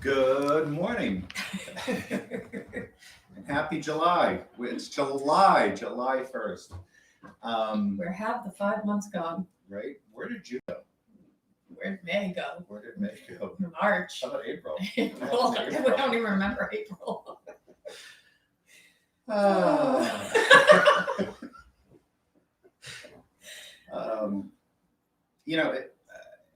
Good morning and happy July. It's July 1st. Where have the 5 months gone? Right? Where did you go? Where did May go? Where did May go? March. How about April? April. We don't even remember April. Uh, you know,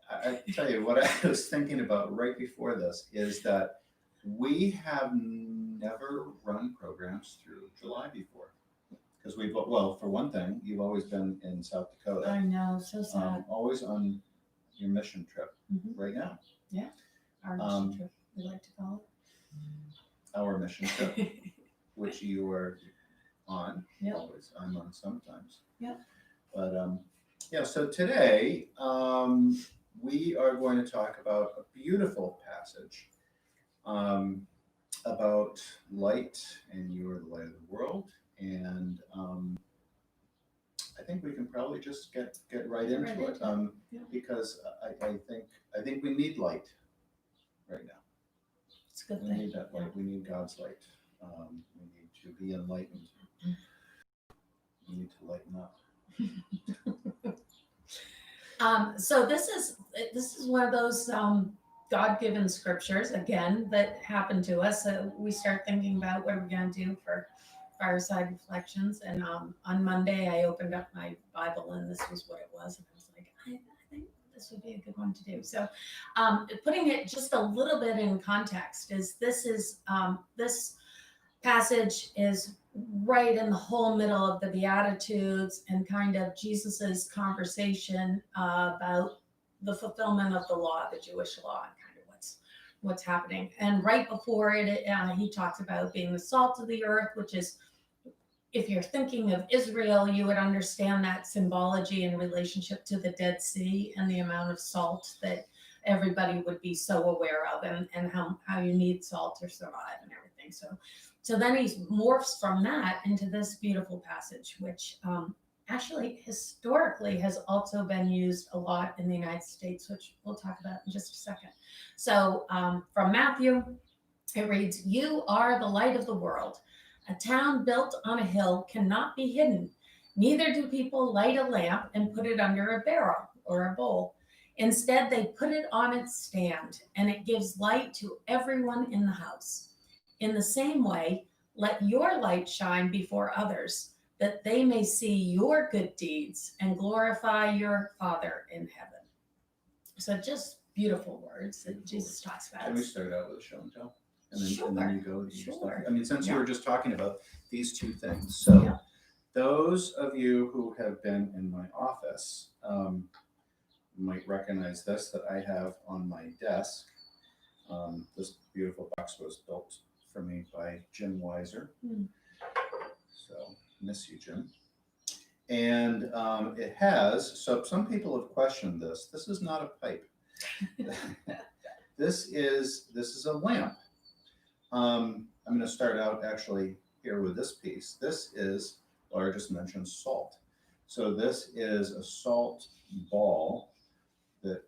I tell you what I was thinking about right before this is that we have never run programs through July before. Because well, for one thing, you've always been in South Dakota. I know, so sad. Always on your mission trip Mhm. right now. Yeah, our mission trip, we like to call Our mission trip, which you are on. Yep. Always, I'm on sometimes. Yep. But yeah, so today we are going to talk about a beautiful passage about light, and you are the light of the world. And I think we can probably just get right into it Yeah. because I think we need light right now. It's a good We thing. need that light. We need God's light. We need to be enlightened. We need to lighten up. So this is one of those God-given scriptures again that happened to us. We start thinking about what we're going to do for Fireside Reflections, and on Monday I opened up my Bible and this was what it was, and I was like, I think this would be a good one to do. So, putting it just a little bit in context is this passage is right in the whole middle of the Beatitudes and kind of Jesus's conversation about the fulfillment of the law, the Jewish law, and kind of what's happening. And right before it, he talks about being the salt of the earth, which is, if you're thinking of Israel, you would understand that symbology in relationship to the Dead Sea and the amount of salt that everybody would be so aware of, and how you need salt to survive and everything. So then he morphs from that into this beautiful passage, which actually historically has also been used a lot in the United States, which we'll talk about in just a second. So from Matthew, it reads, "You are the light of the world. A town built on a hill cannot be hidden. Neither do people light a lamp and put it under a barrel or a bowl. Instead, they put it on its stand, and it gives light to everyone in the house. In the same way, let your light shine before others, that they may see your good deeds and glorify your Father in heaven." So just beautiful words that Jesus talks about. Can we start out with a show and tell? And Sure. then you go to your Sure. stuff. I mean, since you Yeah. were just talking about these two things. So Yeah. those of you who have been in my office might recognize this that I have on my desk. This beautiful box was built for me by Jim Weiser. So miss you, Jim. And it has, so some people have questioned this. This is not a pipe. This is a lamp. I'm going to start out actually here with this piece. This is, Laura just mentioned, salt. So this is a salt ball that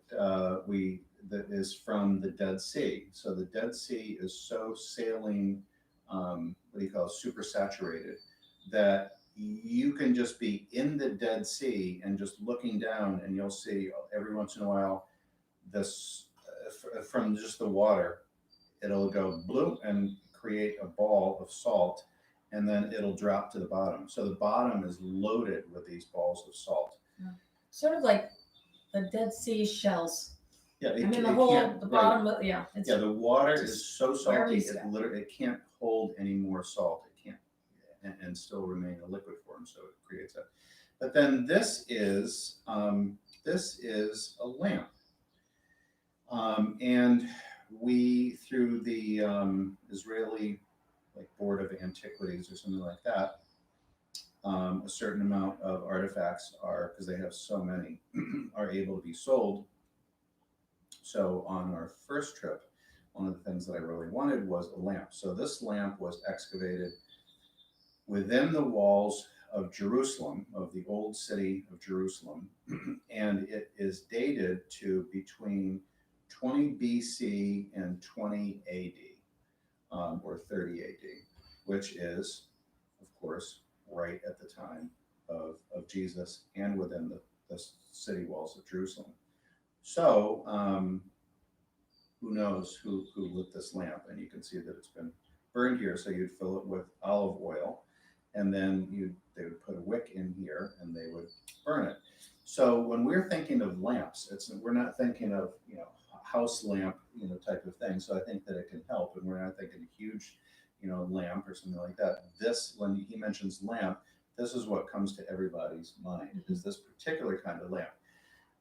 that is from the Dead Sea. So the Dead Sea is so saline, what do you call it, super saturated, that you can just be in the Dead Sea and just looking down, and you'll see every once in a while this from just the water, it'll go bloop and create a ball of salt, and then it'll drop to the bottom. So the bottom is loaded with these balls of salt. Yeah. Sort of like the Dead Sea shells. Yeah, the bottom, right. Yeah. Yeah, the water is so salty, it can't hold any more salt. It can't, and still remain a liquid form. So it creates that. But then this is a lamp, and we, through the Israeli Board of Antiquities or something like that, a certain amount of artifacts are, because they have so many, are able to be sold. So on our first trip, one of the things that I really wanted was a lamp. So this lamp was excavated within the walls of Jerusalem, of the old city of Jerusalem, and it is dated to between 20 BC and 20 AD, or 30 AD, which is, of course, right at the time of Jesus and within the city walls of Jerusalem. So, who knows who lit this lamp? And you can see that it's been burned here. So you'd fill it with olive oil, and then they would put a wick in here, and they would burn it. So when we're thinking of lamps, we're not thinking of house lamp type of thing. So I think that it can help, and we're not thinking a huge lamp or something like that. This, when he mentions lamp, this is what comes to everybody's mind, is this particular kind of lamp.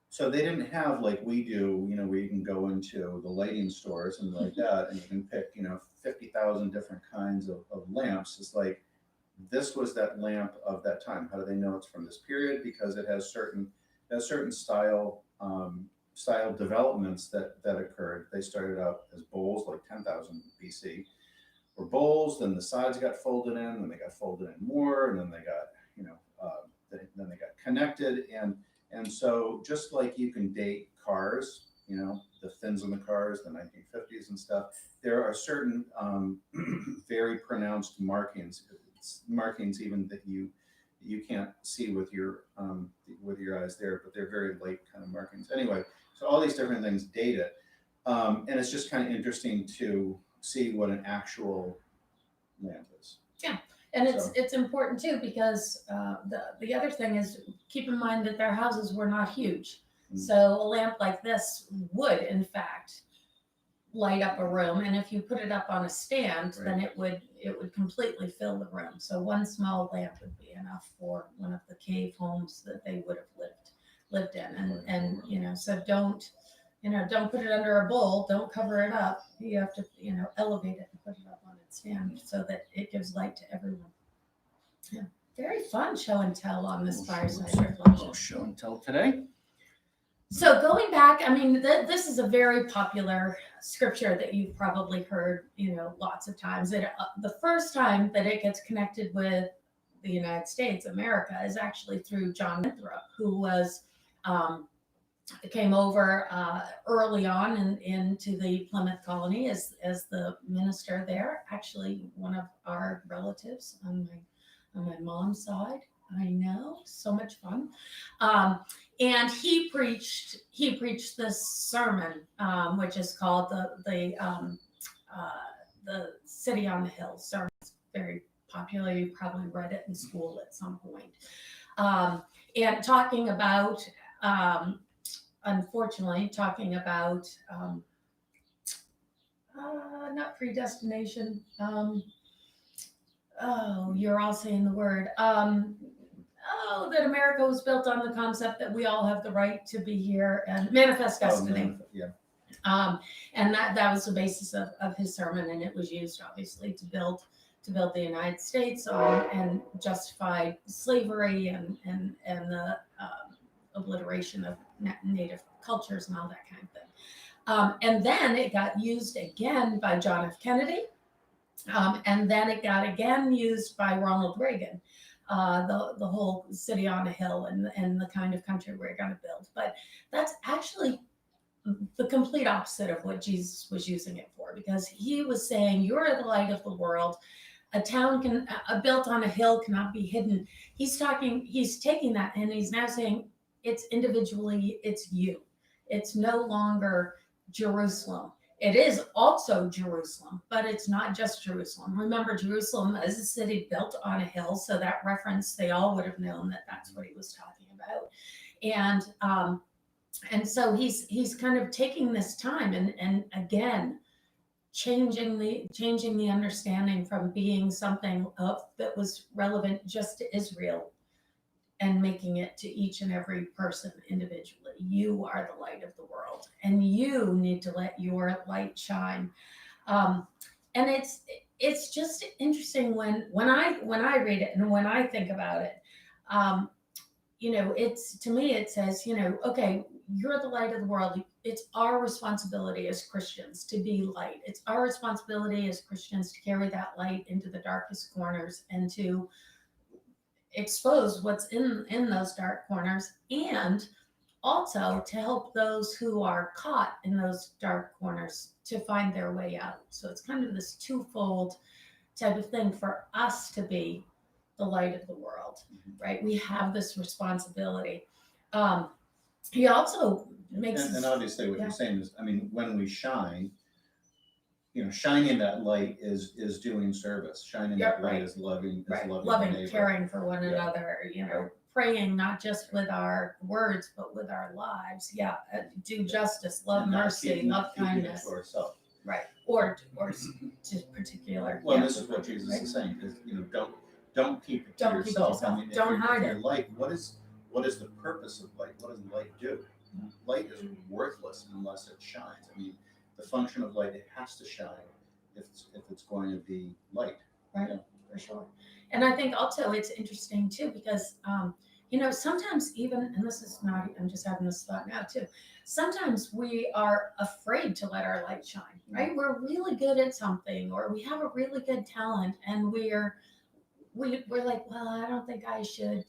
So they didn't have like we do, where you can go into the lighting stores and like that, and you can pick, 50,000 different kinds of lamps. It's like, this was that lamp of that time. How do they know it's from this period? Because it has certain style developments that occurred. They started out as bowls, like 10,000 BC, or bowls. Then the sides got folded in, then they got folded in more, and then they got then they got connected. And so just like you can date cars, the fins on the cars, the 1950s and stuff, there are certain very pronounced markings even that you can't see with your eyes there, but they're very light kind of markings. Anyway, so all these different things date it, and it's just kind of interesting to see what an actual lamp is. Yeah. And it's important too, because the other thing is, keep in mind that their houses were not huge. Mm-hmm. So a lamp like this would, in fact, light up a room. And if you put it up on a stand, right, then it would completely fill the room. So one small lamp would be enough for one of the cave homes that they would have lived in. And so don't put it under a bowl. Don't cover it up. You have to, elevate it and put it up on its stand so that it gives light to everyone. Yeah. Very fun show and tell on this Fireside Reflection. Show and tell today. So going back, I mean, this is a very popular scripture that you've probably heard, lots of times. The first time that it gets connected with the United States, America, is actually through John Winthrop, who was came over early on into the Plymouth colony as the minister there. Actually, one of our relatives on my mom's side. I know, so much fun. And he preached this sermon, which is called the City on the Hill sermon. It's very popular. You probably read it in school at some point. And talking about, unfortunately, not predestination. You're all saying the word. That America was built on the concept that we all have the right to be here, and manifest destiny. And that was the basis of his sermon, and it was used obviously to build the United States on and justify slavery and the obliteration of native cultures and all that kind of thing. And then it got used again by John F. Kennedy. And then it got again used by Ronald Reagan, the whole city on a hill and the kind of country we're going to build. But that's actually the complete opposite of what Jesus was using it for, because he was saying, you're the light of the world. A town built on a hill cannot be hidden. He's taking that and he's now saying it's individually, it's you. It's no longer Jerusalem. It is also Jerusalem, but it's not just Jerusalem. Remember, Jerusalem is a city built on a hill, so that reference, they all would have known that that's what he was talking about. And so he's kind of taking this time and again changing the understanding from being something that was relevant just to Israel and making it to each and every person individually. You are the light of the world, and you need to let your light shine. And it's just interesting when I read it and when I think about it. It's, to me, it says, okay, you're the light of the world. It's our responsibility as Christians to be light. It's our responsibility as Christians to carry that light into the darkest corners and to expose what's in those dark corners, and also to help those who are caught in those dark corners to find their way out. So it's kind of this twofold type of thing for us to be the light of the world, right? We have this responsibility. Um, he also makes And obviously what you're saying is, I mean, when we shine, shining that light is doing service. Shining that light is loving, loving, the neighbor. caring for one another, praying not just with our words, but with our lives. Do justice, love mercy, love kindness. To ourselves. Right. Or to particular. Well, this is what Jesus is saying, is, don't keep it to yourself. I mean, don't hide it. it. Light, what is the purpose of light? What does light do? Light is worthless unless it shines. I mean, the function of light, it has to shine if it's going to be light. Right, for sure. And I think also it's interesting too, because sometimes even, and this is not, I'm just having this thought now too, sometimes we are afraid to let our light shine, right? We're really good at something, or we have a really good talent, and we're like, well, I don't think I should,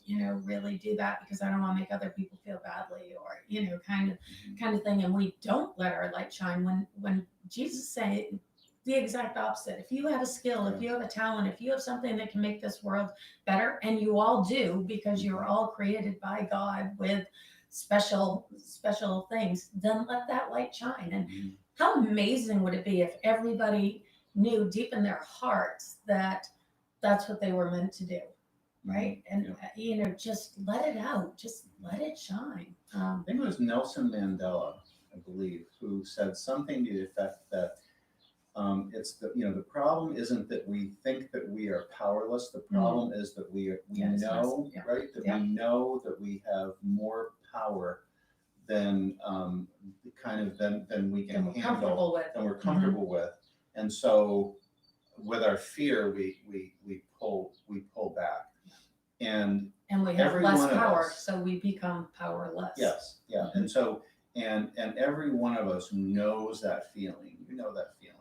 really do that because I don't want to make other people feel badly, or, kind of thing. And we don't let our light shine when Jesus said the exact opposite. If you have a skill, if you have a talent, if you have something that can make this world better, and you all do, because you're all created by God with special things, then let that light shine. And how amazing would it be if everybody knew deep in their hearts that that's what they were meant to do, right? And just let it out, just let it shine. I think it was Nelson Mandela, I believe, who said something to the effect that it's the problem isn't that we think that we are powerless. The problem is that we know, right? That we know that we have more power than than we can handle, than we're comfortable with, and so with our fear, we pull back, and we have less power, so we become powerless. Yes, yeah, and so and every one of us knows that feeling. You know that feeling.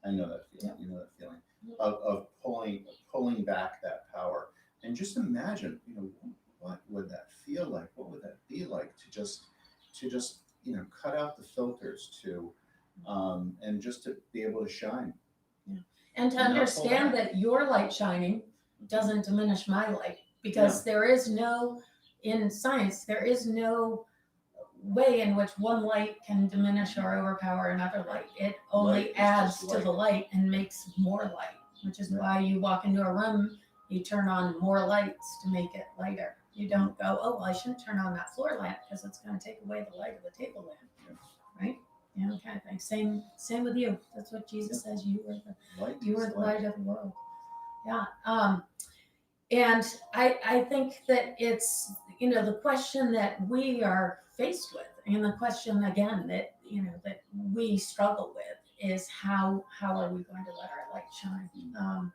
I know that feeling. You know that feeling of pulling back that power. And just imagine, what would that feel like? What would that be like to just cut out the filters and just to be able to shine. Yeah. And to understand that your light shining doesn't diminish my light, because in science, there is no way in which one light can diminish or overpower another light. It only adds to the light and makes more light, which is why you walk into a room, you turn on more lights to make it lighter. You don't go, oh, well, I shouldn't turn on that floor lamp because it's going to take away the light of the table lamp, right? Kind of thing. Same with you. That's what Jesus says. You are the light of the world. Yeah. And I think that it's, the question that we are faced with, and the question again that, that we struggle with is how are we going to let our light shine?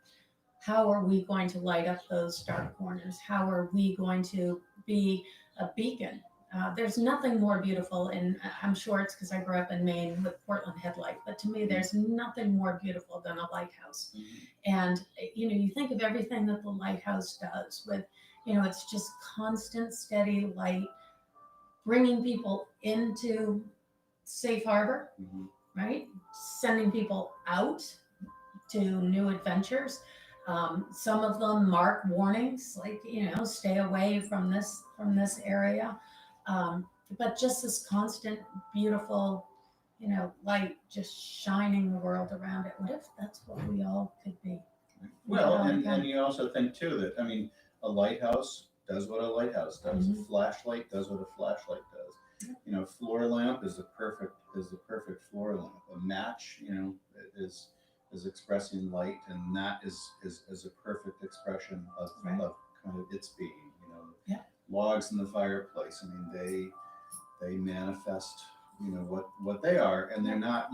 How are we going to light up those dark corners? How are we going to be a beacon? There's nothing more beautiful, and I'm sure it's because I grew up in Maine with Portland Headlight, but to me, there's nothing more beautiful than a lighthouse. And, you think of everything that the lighthouse does with, it's just constant, steady light, bringing people into safe harbor, right? Sending people out to new adventures. Some of them mark warnings, like, stay away from this area. But just this constant, beautiful, light just shining the world around it. What if that's what we all could be? Well, and you also think too that, I mean, a lighthouse does what a lighthouse does. A flashlight does what a flashlight does. Floor lamp is the perfect floor lamp. A match, is expressing light, and that is a perfect expression of kind of its being. Logs in the fireplace. I mean, they manifest, what they are, and they're not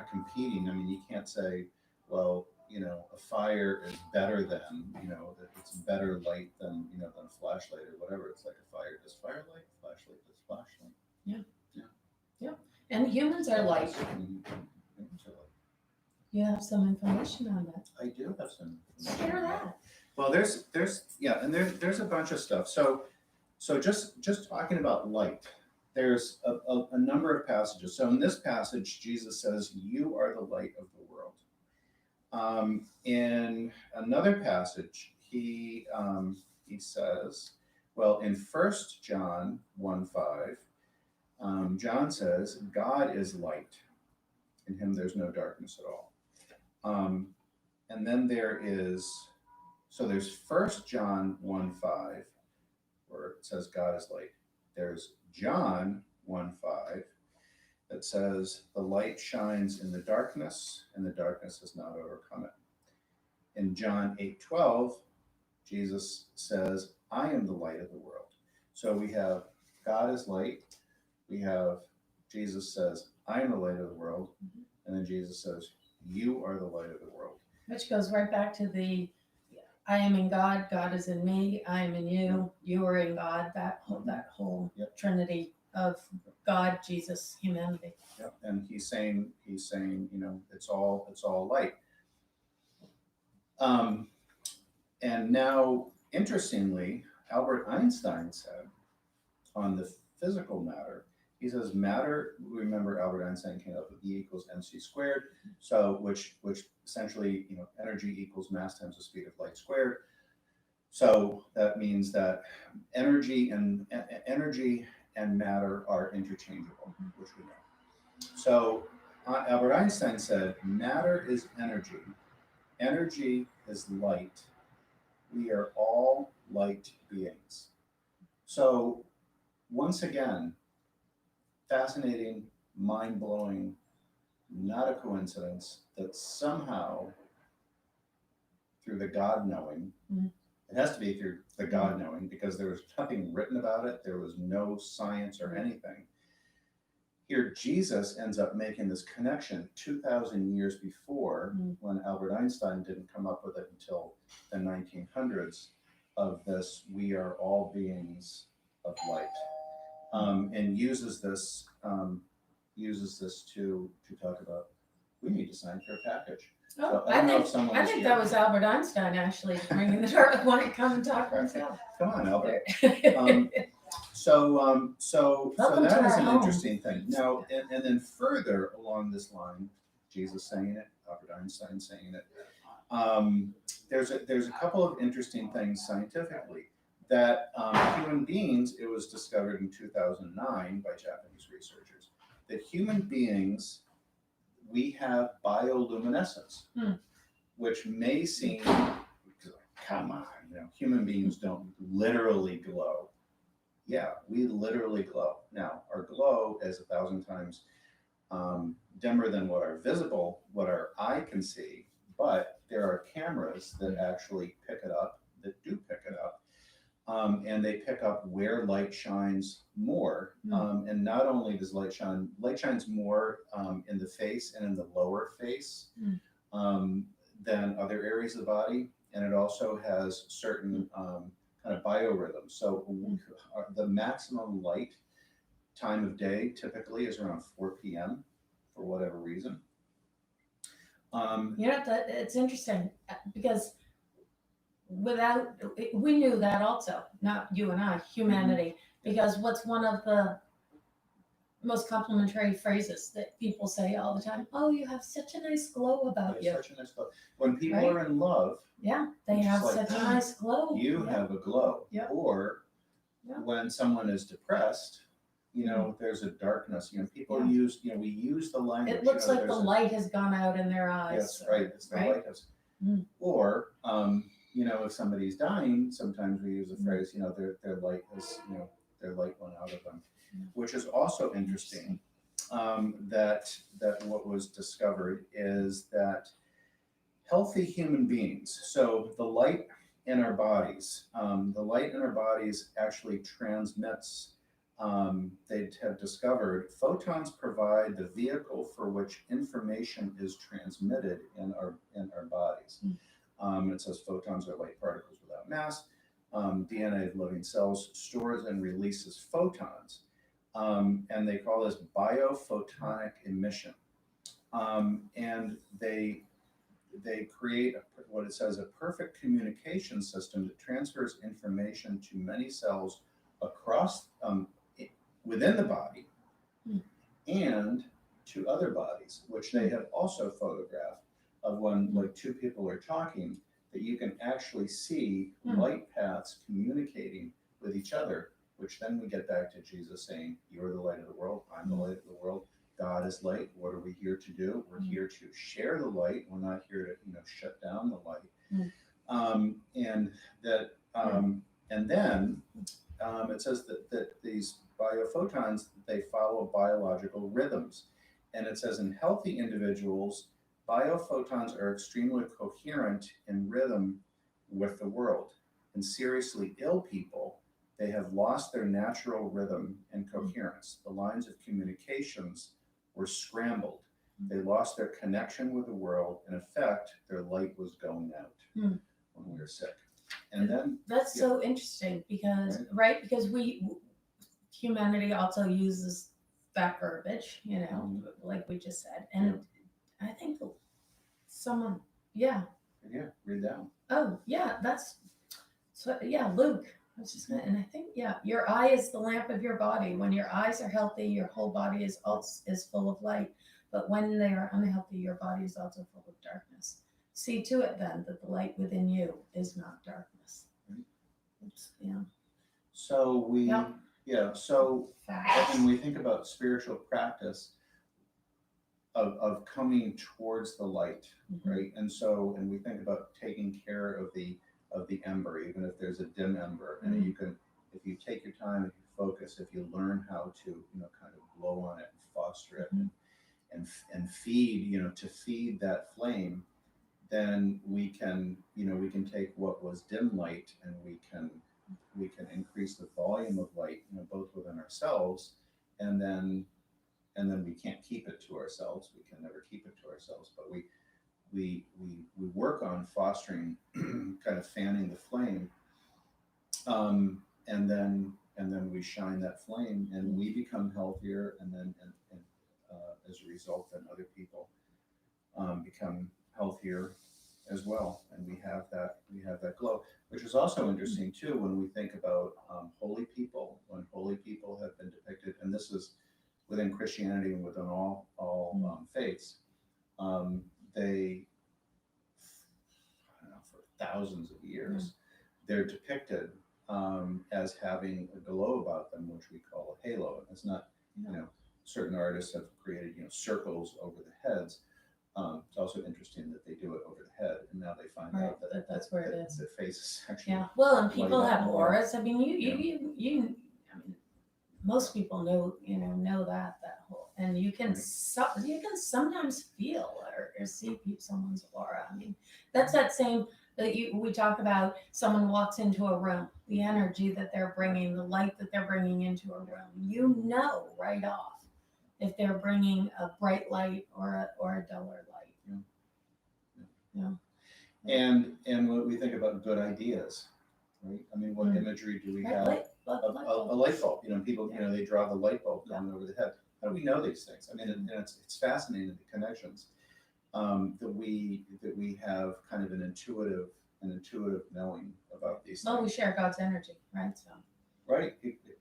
competing. I mean, you can't say, well, a fire is better than, that it's better light than, than a flashlight or whatever. It's like a fire does firelight, flashlight does flashlight. Yeah. And humans are light. You have some information on that. I do have some. Share that. Well, there's a bunch of stuff. So just talking about light. there's a number of passages. So in this passage, Jesus says, "You are the light of the world." In another passage, he says, well, in 1 John 1:5, John says, "God is light. In him there's no darkness at all." And then there's 1 John 1:5, where it says God is light. There's John 1:5 that says, "The light shines in the darkness, and the darkness has not overcome it." In John 8:12, Jesus says, "I am the light of the world." So we have God is light. We have Jesus says, "I am the light of the world." And then Jesus says, "You are the light of the world." Which goes right back to the I am in God, God is in me, I am in you, you are in God, that whole Yep. trinity of God, Jesus, humanity. Yep. And he's saying, it's all light. And now, interestingly, Albert Einstein said on the physical matter, he says matter, remember Albert Einstein came up with E equals mc squared, so which essentially, energy equals mass times the speed of light squared. So that means that energy and matter are interchangeable, which we know. So Albert Einstein said matter is energy, energy is light. We are all light beings. So once again, fascinating, mind-blowing, not a coincidence that somehow through the God knowing, it has to be through the God knowing, because there was nothing written about it, there was no science or anything. Here Jesus ends up making this connection 2,000 years before, when Albert Einstein didn't come up with it until the 1900s, of this, we are all beings of light. And uses this to talk about, we need to sign for a package. Oh, So I think that was Albert Einstein actually bringing the dark light. Come and talk for himself. Come on, Albert. Welcome So to that is our an home. interesting thing. Now, and then further along this line, Jesus saying it, Albert Einstein saying it. There's a couple of interesting things scientifically that human beings. It was discovered in 2009 by Japanese researchers that human beings, we have bioluminescence, which may seem, come on, human beings don't literally glow. Yeah, we literally glow. Now, our glow is 1,000 times dimmer than what our eye can see, but there are cameras that actually pick it up, that do pick it up, and they pick up where light shines more. And not only does light shines more in the face and in the lower face than other areas of the body, and it also has certain kind of biorhythms. So the maximum light time of day typically is around 4 p.m. for whatever reason. It's interesting because we knew that also, not you and I, humanity, because what's one of the most complimentary phrases that people say all the time? "Oh, you have such a nice glow about you." Such a nice glow. When people are in love, they have such a nice glow. You have a glow. Or when someone is depressed, there's a darkness. People we use the language. It looks like the light has gone out in their eyes. Yes, right. It's the light house. Or if somebody's dying, sometimes we use the phrase, their light has, their light went out of them, which is also interesting. That what was discovered is that healthy human beings. So the light in our bodies, actually transmits. They have discovered photons provide the vehicle for which information is transmitted in our bodies. It says photons are light particles without mass. DNA of living cells stores and releases photons, and they call this biophotonic emission. And they create what it says a perfect communication system that transfers information to many cells across within the body Mm. and to other bodies, which they have also photographed of when like two people are talking, that you can actually see light paths communicating with each other, which then we get back to Jesus saying, you're the light of the world, I'm the light of the world, God is light. What are we here to do? We're here to share the light. We're not here to, shut down the light. And that, and then it says that these biophotons, they follow biological rhythms. And it says in healthy individuals, biophotons are extremely coherent in rhythm with the world. In seriously ill people, they have lost their natural rhythm and coherence. The lines of communications were scrambled. They lost their connection with the world. In effect, their light was going out when we were sick. And then that's so interesting because because humanity also uses that verbiage, like we just said, and I think someone, read down. Oh yeah, that's so Luke. I was just gonna, and I think your eye is the lamp of your body. When your eyes are healthy, your whole body is full of light. But when they are unhealthy, your body is also full of darkness. See to it then that the light within you is not darkness. So so when we think about spiritual practice of coming towards the light, right? And we think about taking care of the ember, even if there's a dim ember, and you can, if you take your time, if you focus, if you learn how to, kind of blow on it and foster it and feed, to feed that flame, then we can take what was dim light and we can increase the volume of light, both within ourselves, and then we can't keep it to ourselves. We can never keep it to ourselves, but we work on fostering, kind of fanning the flame, and then we shine that flame, and we become healthier, and as a result, then other people become healthier as well, and we have that glow, which is also interesting too when we think about holy people. When holy people have been depicted, and this is within Christianity and within all faiths, they, I don't know, for thousands of years, they're depicted as having a glow about them, which we call a halo. And it's not, certain artists have created, circles over the heads. It's also interesting that they do it over the head, and now they find out that that's where it is. The face is actually and people have more. auras. I mean, you I mean, most people know that whole, and you can sometimes feel or see someone's aura. I mean, that's that same that we talk about. Someone walks into a room, the energy that they're bringing, the light that they're bringing into a room. Right off if they're bringing a bright light or a duller light. And when we think about good ideas, right? I mean, what imagery do we have? A light bulb. People, they draw the light bulb going over the head. How do we know these things? I mean, and it's fascinating, the connections that we have, kind of an intuitive knowing about these things. We share God's energy, right? So. Right.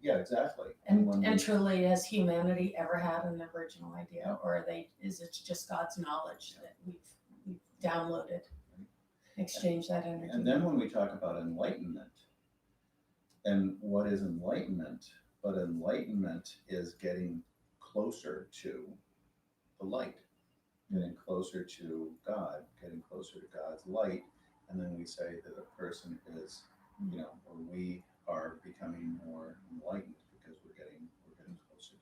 Yeah, exactly. And truly, has humanity ever had an original idea, or is it just God's knowledge that we've downloaded, exchange that energy? And then when we talk about enlightenment, and what is enlightenment? But enlightenment is getting closer to the light, getting closer to God, getting closer to God's light, and then we say that a person is, or we are becoming more enlightened because we're getting closer to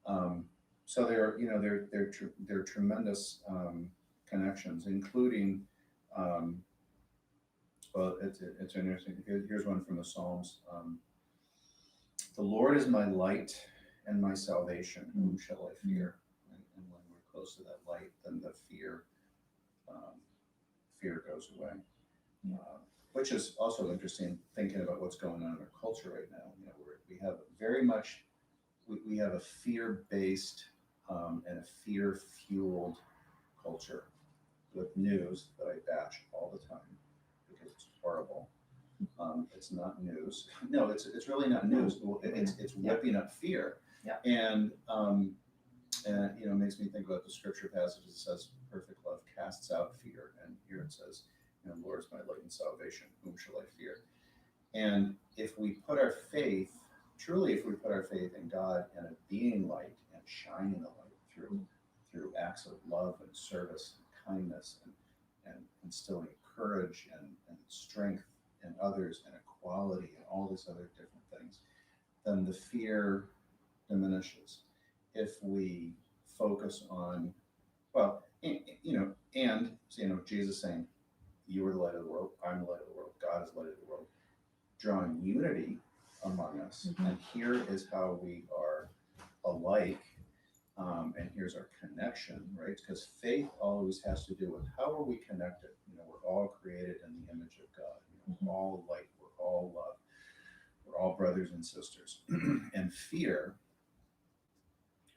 that. So there are tremendous connections, including well, it's interesting. Here's one from the Psalms. The Lord is my light and my salvation. Whom shall I fear? And when we're close to that light, then the fear goes away. Which is also interesting, thinking about what's going on in our culture right now. We have very much, we have a fear-based and a fear-fueled culture with news that I bash all the time because it's horrible. It's not news. No, it's really not news. It's whipping up fear. Yeah. And it makes me think about the scripture passage that says, "Perfect love casts out fear," and here it says, "Lord is my light and salvation; whom shall I fear?" And if we put our faith, truly, if we put our faith in God and in being light and shining the light through acts of love and service and kindness and instilling courage and strength in others and equality and all these other different things, then the fear diminishes. If we focus on, well, Jesus saying, "You are the light of the world, I'm the light of the world, God is the light of the world," drawing unity among us. And here is how we are alike, and here's our connection, right? Because faith always has to do with how are we connected. We're all created in the image of God. We're all light, we're all love, we're all brothers and sisters. And fear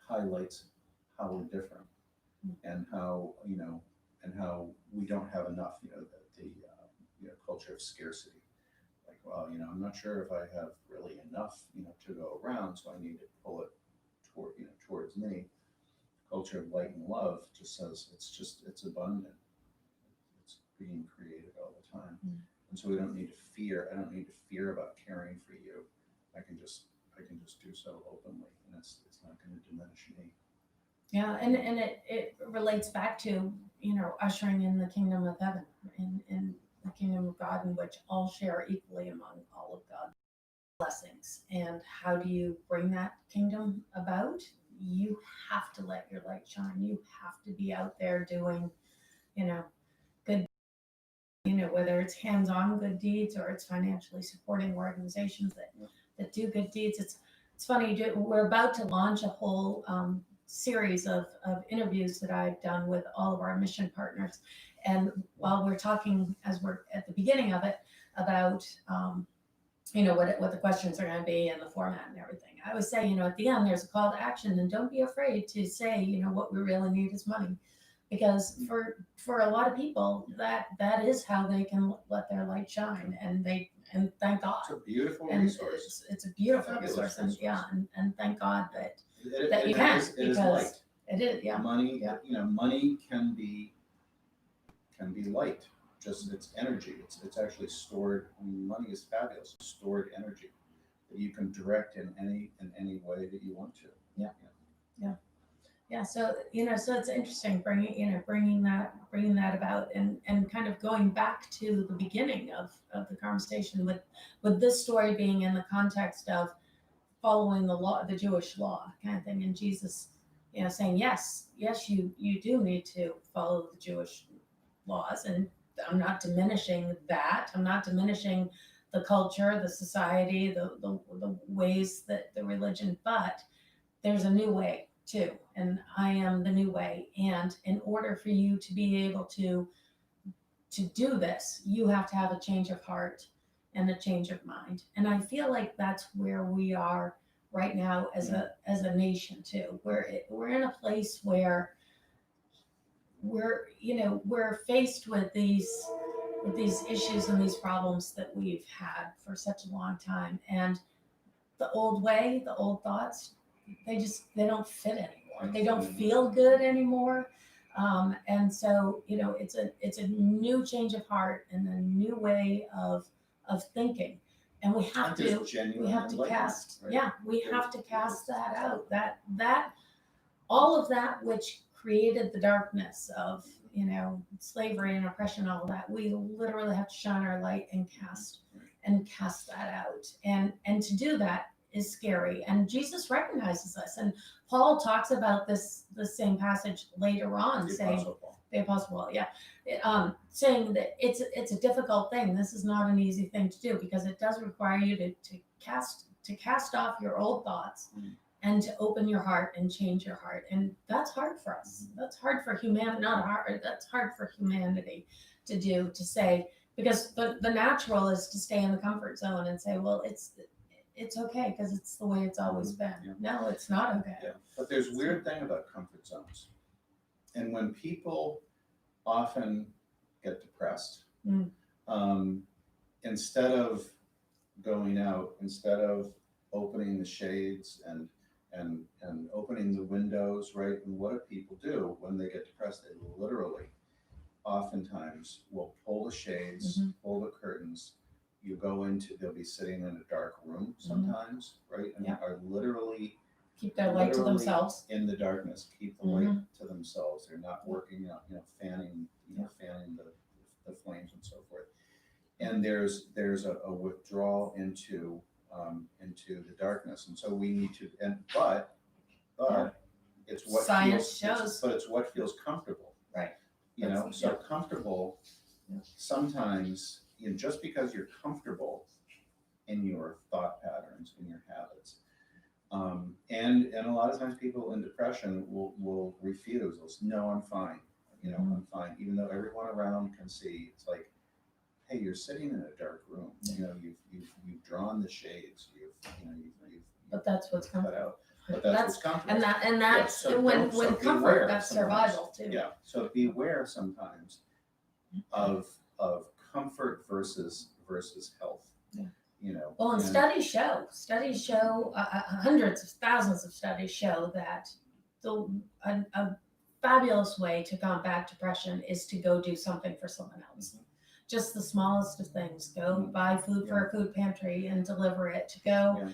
highlights how we're different and how we don't have enough. The culture of scarcity. Like, well, I'm not sure if I have really enough, to go around, so I need to pull it towards me. Culture of light and love just says it's abundant. It's being created all the time. And so we don't need to fear. I don't need to fear about caring for you. I can just do so openly, and it's not going to diminish me. Yeah, and it relates back to, ushering in the kingdom of heaven, in the kingdom of God, in which all share equally among all of God's blessings. And how do you bring that kingdom about? You have to let your light shine. You have to be out there doing, good, whether it's hands-on good deeds or it's financially supporting organizations that do good deeds. It's funny, we're about to launch a whole series of interviews that I've done with all of our mission partners. And while we're talking, as we're at the beginning of it, about what the questions are going to be and the format and everything, I would say, at the end there's a call to action, and don't be afraid to say, what we really need is money, because for a lot of people that is how they can let their light shine, and thank God. It's a beautiful resource. It's a beautiful resource, and thank God that you can, because light. It is, yeah. Money, money can be light. Just it's energy. It's actually stored. Money is fabulous. Stored energy that you can direct in any way that you want to. Yeah. So so it's interesting bringing that about, and kind of going back to the beginning of the conversation with this story being in the context of following the law, the Jewish law kind of thing, and Jesus, saying yes, you do need to follow the Jewish laws, and I'm not diminishing that. I'm not diminishing the culture, the society, the ways that the religion, but there's a new way too, and I am the new way. And in order for you to be able to do this, you have to have a change of heart and a change of mind. And I feel like that's where we are right now as a nation too. We're in a place where we're faced with these issues and these problems that we've had for such a long time, and the old way, the old thoughts, they don't fit anymore. They don't feel good anymore. And so it's a new change of heart and a new way of thinking, and we have to cast we have to cast that out, that all of that which created the darkness of slavery and oppression, all that. We literally have to shine our light and cast that out, and to do that is scary, and Jesus recognizes us. And Paul talks about this, the same passage later on, saying the Apostle Paul, saying that it's a difficult thing. This is not an easy thing to do, because it does require you to cast off your old thoughts and to open your heart and change your heart. And that's hard for us. That's hard for humanity, that's hard for humanity to do, to say, because the natural is to stay in the comfort zone and say, well, it's okay because it's the way it's always been. Yeah. No, it's not okay. Yeah. But there's a weird thing about comfort zones. And when people often get depressed, instead of going out, instead of opening the shades and opening the windows, right? And what do people do when they get depressed? They literally, oftentimes, will pull the shades, pull the curtains. You go into, they'll be sitting in a dark room sometimes, right? And Yeah. are literally Keep their light to literally themselves. in the darkness, keep the light to themselves. They're not working out, fanning, fanning the flames and so forth. And there's a withdrawal into the darkness, and so we need to. But it's what Science feels, shows. but it's what feels comfortable, Right? So comfortable. Sometimes, just because you're comfortable in your thought patterns, in your habits. And a lot of times people in depression will refuse. They'll say, no, I'm fine. I'm fine. Even though everyone around can see, it's like, hey, you're sitting in a dark room. You've drawn the shades. But that's what's cut comfortable. out. But that's what's comfortable. And that's when comfort, that's survival too. Yeah. So beware sometimes of comfort versus health. Yeah. Well, and studies show, hundreds of thousands of studies show that a fabulous way to combat depression is to go do something for someone else. Just the smallest of things. Go buy food for a food pantry and deliver it. To go,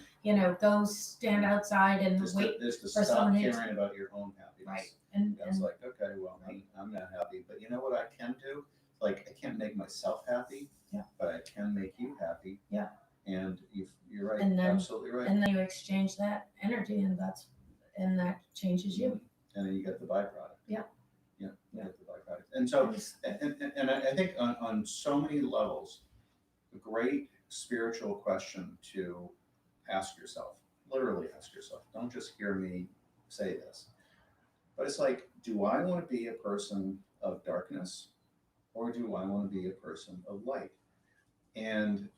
go stand outside and wait for someone to stop caring about your own happiness. Right. And it's like, okay, well, I'm not happy, but you know what I can do? Like, I can't make myself happy, but I can make you happy. Yeah. And you're right, and then, absolutely right. And then you exchange that energy, and that changes you. And then you get the byproduct. Yeah. You get the byproduct. And so, and I think on so many levels, a great spiritual question to ask yourself, literally ask yourself. Don't just hear me say this. But it's like, do I want to be a person of darkness, or do I want to be a person of light? And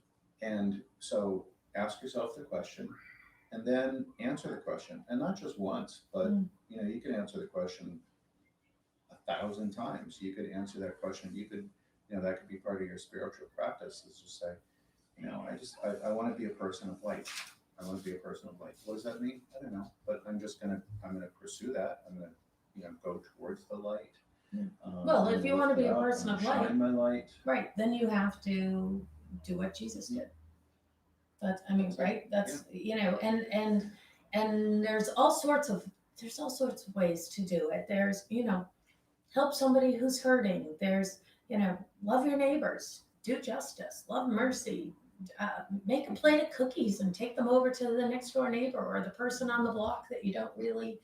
so ask yourself the question, and then answer the question, and not just once, but you can answer the question 1,000 times. You could answer that question. You could, that could be part of your spiritual practice. Is just say, I want to be a person of light. I want to be a person of light. What does that mean? I don't know, but I'm gonna pursue that. I'm gonna go towards the light. Well, if you want to be a person of light, shine my light. Right, then you have to do what Jesus did. That's, right? That's and there's all sorts of ways to do it. There's help somebody who's hurting. There's love your neighbors, do justice, love mercy, make a plate of cookies and take them over to the next door neighbor or the person on the block that you don't really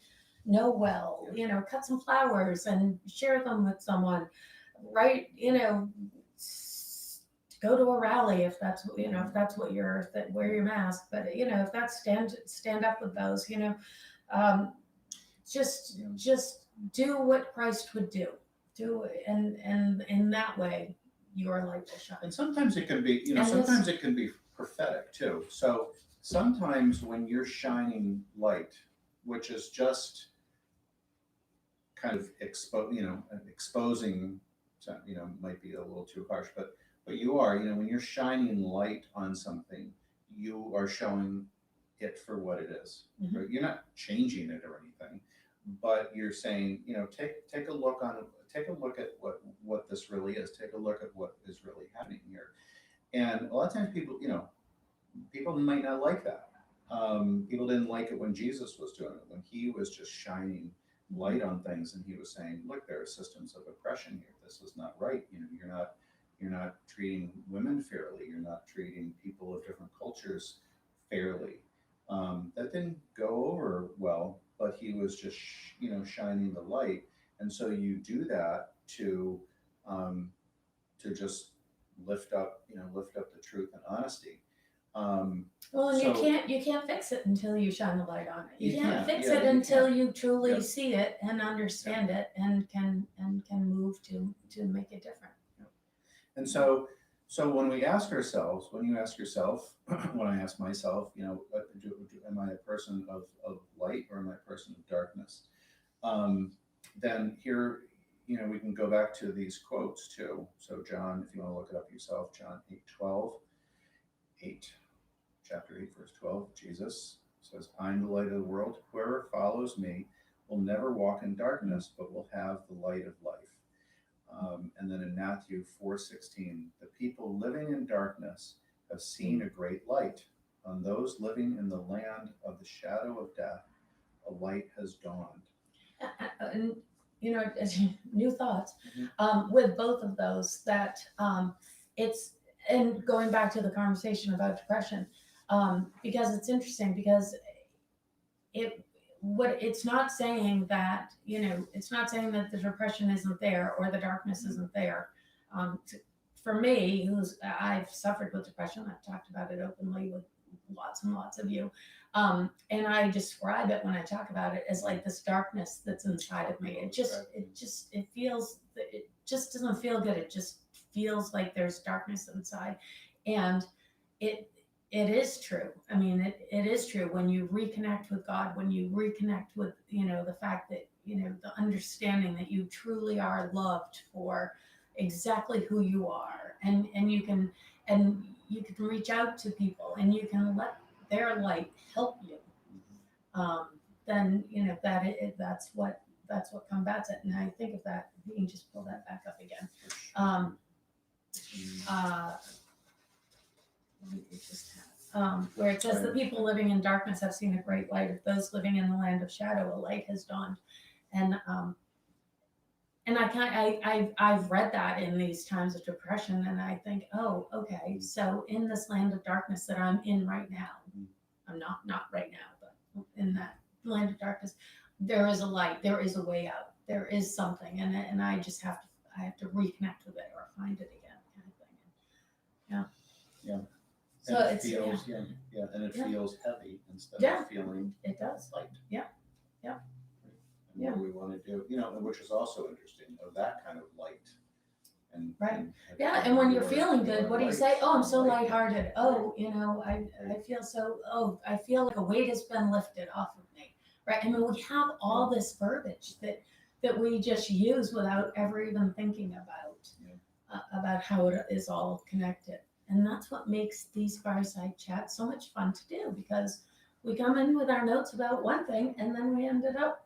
know well. Cut some flowers and share them with someone. Right? Go to a rally if that's what wear your mask. But if that's stand up with those. Just do what Christ would do. Do it, and in that way, your light will shine. And sometimes it can be, sometimes it can be prophetic too. So sometimes when you're shining light, which is just kind of exposing, might be a little too harsh, but you are, when you're shining light on something, you are showing it for what it is. Right? You're not changing it or anything, but you're saying, take a look at what this really is. Take a look at what is really happening here. And a lot of times people might not like that. People didn't like it when Jesus was doing it, when he was just shining light on things, and he was saying, look, there are systems of oppression here. This is not right. You're not treating women fairly. You're not treating people of different cultures fairly. That didn't go over well, but he was just, shining the light. And so you do that to just lift up the truth and honesty. Well, and you can't fix it until you shine the light on it. You can't fix it until you truly see it and understand it and can move to make it different. And so when we ask ourselves, when you ask yourself, when I ask myself, am I a person of light or am I a person of darkness? Then here, we can go back to these quotes too. So John, if you want to look it up yourself, John 8:12, 8, chapter 8, verse 12, Jesus says, I'm the light of the world. Whoever follows me will never walk in darkness, but will have the light of life. And then in Matthew 4:16, the people living in darkness have seen a great light. On those living in the land of the shadow of death, a light has dawned. And new thoughts Mhm. with both of those. That it's and going back to the conversation about depression, because it's interesting because it's not saying that it's not saying that the depression isn't there or the darkness isn't there. For me, I've suffered with depression, I've talked about it openly with lots and lots of you, and I describe it when I talk about it as like this darkness that's inside of me. It feels, it just doesn't feel good. It just feels like there's darkness inside, and it it is true. I mean, it is true when you reconnect with God, when you reconnect with, the fact that, the understanding that you truly are loved for exactly who you are. And you can reach out to people and you can let their light help you. Then, that's what combats it. And I think of that, you can just pull that back up again. Where it says the people living in darkness have seen a great light. Of those living in the land of shadow, a light has dawned. And I've read that in these times of depression, and I think, oh, okay, so in this land of darkness that I'm in right now, I'm not right now, but in that land of darkness, there is a light, there is a way out, there is something, and I just have to reconnect with it or find it again, kind of thing. Yeah. So and it's feels, and it feels heavy instead of feeling it does. light. Yeah. And what do we want to do? Which is also interesting, that kind of light. And right. And when you're feeling good, what do you say? Oh, I'm so lighthearted. Oh, I feel so. Oh, I feel like a weight has been lifted off of me. Right. I mean, we have all this verbiage that we just use without ever even thinking about how it is all connected. And that's what makes these fireside chats so much fun to do, because we come in with our notes about one thing and then we ended up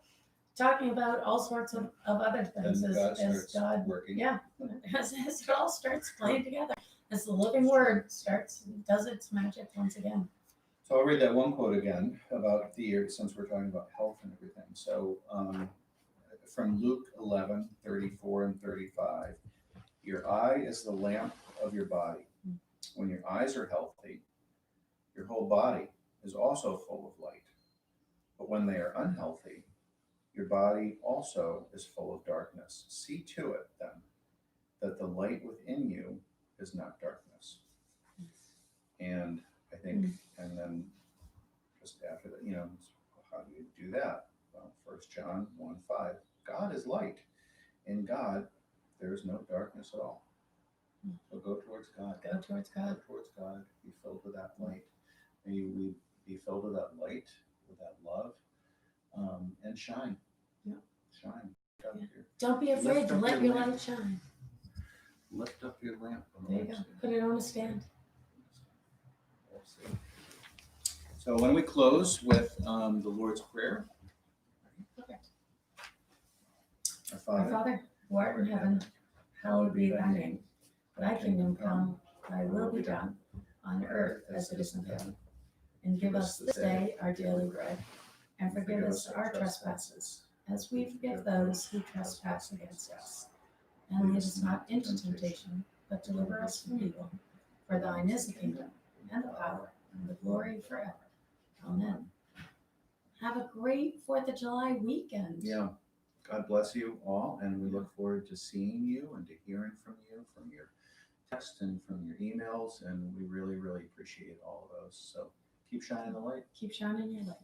talking about all sorts of other things as God working. As it all starts playing together, as the living word does its magic once again. So I'll read that one quote again about the year, since we're talking about health and everything. So from Luke 11:34 and 35, your eye is the lamp of your body. When your eyes are healthy, your whole body is also full of light. But when they are unhealthy, your body also is full of darkness. See to it, then, that the light within you is not darkness. And I think, and then just after that, how do you do that? Well, 1 John 1:5, God is light. In God, there is no darkness at all. So go towards God. Go towards God. Go towards God. Be filled with that light. May we be filled with that light, with that love, and shine. Yeah. Shine. Don't be afraid to let your light shine. Lift up your lamp. There you go. Put it on a stand. We'll see. So when we close with the Lord's Prayer, Perfect. Our Father, who art in heaven, hallowed be thy name. Thy kingdom come, thy will be done, on earth as it is in heaven. And give us this day our daily bread, and forgive us our trespasses, as we forgive those who trespass against us. And lead us not into temptation, but deliver us from evil. For thine is the kingdom, and the power, and the glory forever. Amen. Have a great 4th of July weekend. Yeah. God bless you all, and we look forward to seeing you and to hearing from you, from your text and from your emails, and we really, really appreciate all of those. So keep shining the light. Keep shining your light.